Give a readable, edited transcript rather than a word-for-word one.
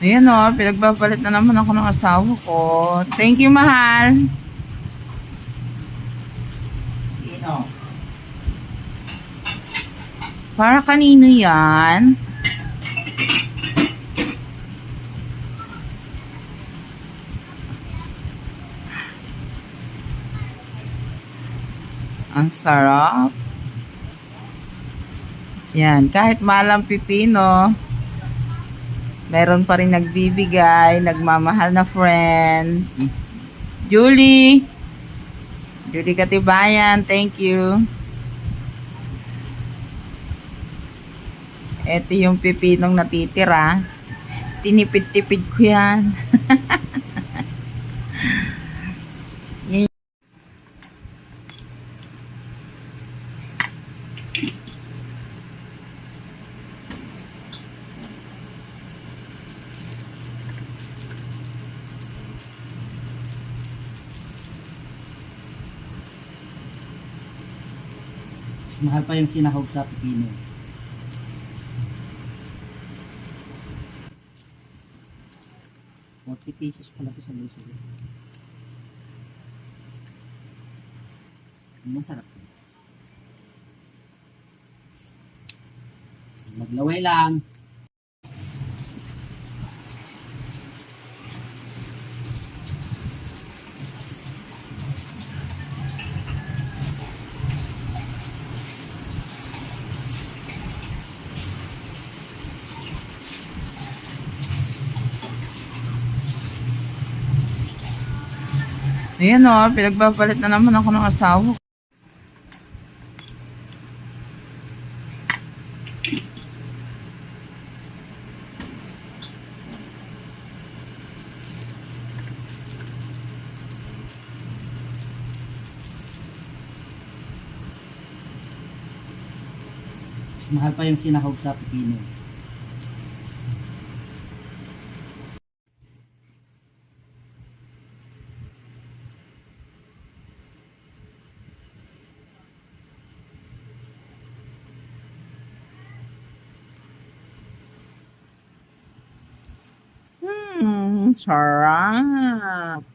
Ayan o, pinagbabalit na naman ako ng asawa ko. Thank you, mahal. Sino? Para kanino yan? Ang sarap. Yan, kahit malang pipino, meron pa rin nagbibigay, nagmamahal na friend. Julie Katibayan, thank you. Ito yung pipinong natitira. Tinipid-tipid ko yan. Yan. Mas mahal pa yung sinahog sa pipino. ₱40 pala ito sa grocery. Masarap. Maglaway lang. Ayan o, pinagbabalit na naman ako ng asawa ko. Mas mahal pa yung sinahog sa pipino. Sarap.